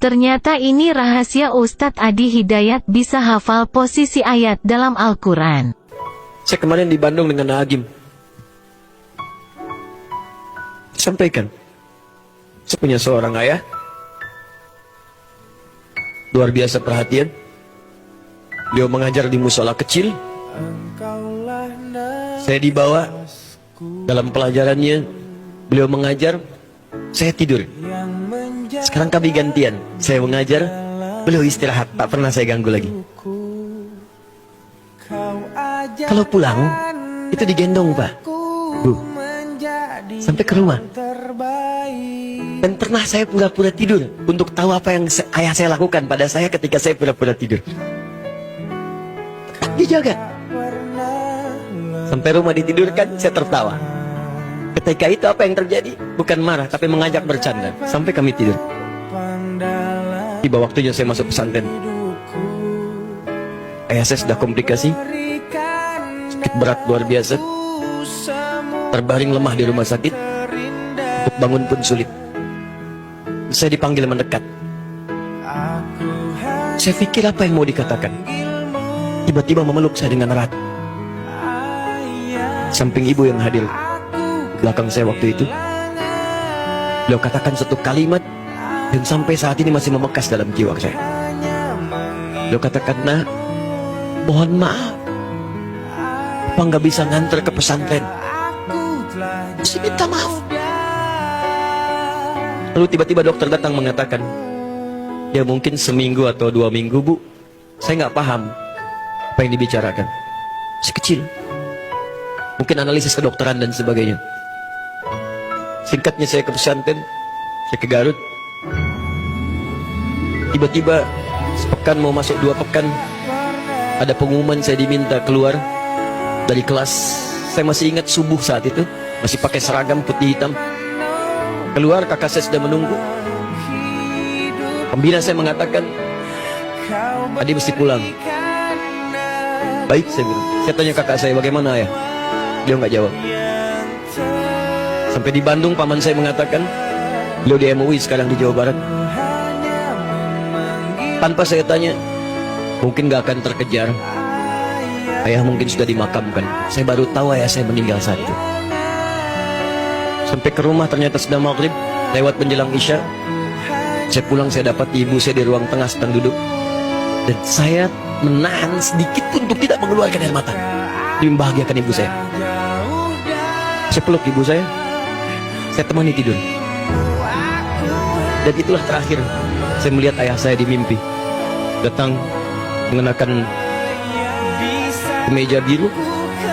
Ternyata ini rahasia Ustadz Adi Hidayat bisa hafal posisi ayat dalam Al-Quran. Saya kemarin di Bandung dengan Agim. Sampaikan, saya punya seorang ayah, luar biasa perhatian. Beliau mengajar di musola kecil. Saya dibawa dalam pelajarannya. Beliau mengajar, saya tidur. Sekarang kami gantian. Saya mengajar, beliau istirahat. Tak pernah saya ganggu lagi. Kalau pulang, itu digendong, Pak, Bu, sampai ke rumah. Dan pernah saya pura-pura tidur untuk tahu apa yang ayah saya lakukan pada saya ketika saya pura-pura tidur. Dijaga. Sampai rumah ditidurkan, saya tertawa. Ketika itu apa yang terjadi? Bukan marah, tapi mengajak bercanda. Sampai kami tidur. Tiba waktunya saya masuk pesantren. Ayah saya sudah komplikasi, sakit berat luar biasa, terbaring lemah di rumah sakit. Untuk bangun pun sulit. Saya dipanggil mendekat. Saya pikir apa yang mau dikatakan. Tiba-tiba memeluk saya dengan erat. Samping ibu yang hadir belakang saya waktu itu, beliau katakan satu kalimat yang sampai saat ini masih membekas dalam jiwa saya. Beliau katakan, "Nak, mohon maaf, apa nggak bisa nganter ke pesantren?" Saya minta maaf. Lalu tiba-tiba dokter datang mengatakan, "Ya mungkin seminggu atau 2 minggu, Bu." Saya nggak paham apa yang dibicarakan. Masih kecil. Mungkin analisis kedokteran dan sebagainya. Singkatnya saya ke pesantren, saya ke Garut. Tiba-tiba sepekan mau masuk 2 pekan, ada pengumuman saya diminta keluar dari kelas. Saya masih ingat subuh saat itu, masih pakai seragam putih hitam. Keluar, kakak saya sudah menunggu. Pembina saya mengatakan, "Adi mesti pulang." "Baik," saya bilang. Saya tanya kakak saya, "Bagaimana ya?" Dia nggak jawab. Sampai di Bandung, paman saya mengatakan, beliau di MUI sekarang di Jawa Barat. Tanpa saya tanya, mungkin gak akan terkejar. Ayah mungkin sudah dimakamkan. Saya baru tahu ayah saya meninggal saat itu. Sampai ke rumah ternyata sudah maghrib, lewat menjelang Isya. Saya pulang, saya dapat ibu saya di ruang tengah sedang duduk. Dan saya menahan sedikit pun untuk tidak mengeluarkan air mata demi membahagiakan ibu saya. Saya peluk ibu saya temani tidur. Dan itulah terakhir saya melihat ayah saya di mimpi. Datang mengenakan kemeja biru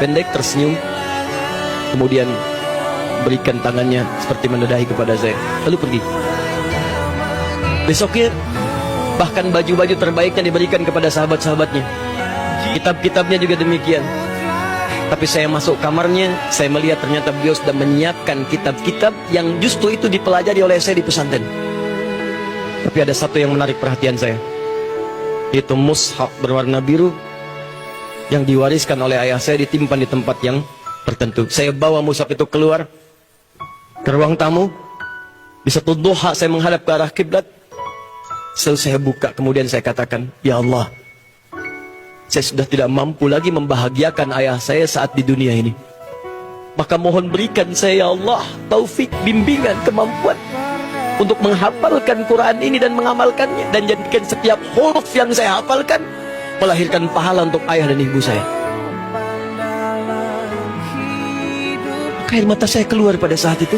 pendek, tersenyum, kemudian berikan tangannya seperti menengahi kepada saya, lalu pergi. Besoknya bahkan baju-baju terbaiknya diberikan kepada sahabat-sahabatnya. Kitab-kitabnya juga demikian. Tapi saya masuk kamarnya, saya melihat ternyata beliau sudah menyiapkan kitab-kitab yang justru itu dipelajari oleh saya di pesantren. Tapi ada satu yang menarik perhatian saya, yaitu mushaf berwarna biru yang diwariskan oleh ayah saya, ditimpan di tempat yang tertentu. Saya bawa mushaf itu keluar ke ruang tamu. Di satu duha saya menghadap ke arah kiblat. Setelah saya buka, kemudian saya katakan, "Ya Allah, saya sudah tidak mampu lagi membahagiakan ayah saya saat di dunia ini. Maka mohon berikan saya, ya Allah, taufik, bimbingan, kemampuan untuk menghafalkan Quran ini dan mengamalkannya. Dan jadikan setiap huruf yang saya hafalkan melahirkan pahala untuk ayah dan ibu saya." Air mata saya keluar pada saat itu.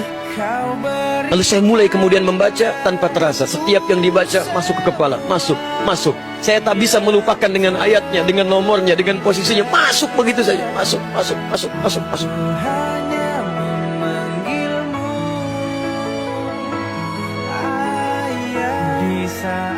Lalu saya mulai kemudian membaca tanpa terasa. Setiap yang dibaca masuk ke kepala, masuk. Saya tak bisa melupakan dengan ayatnya, dengan nomornya, dengan posisinya. Masuk begitu saja, masuk. Bisa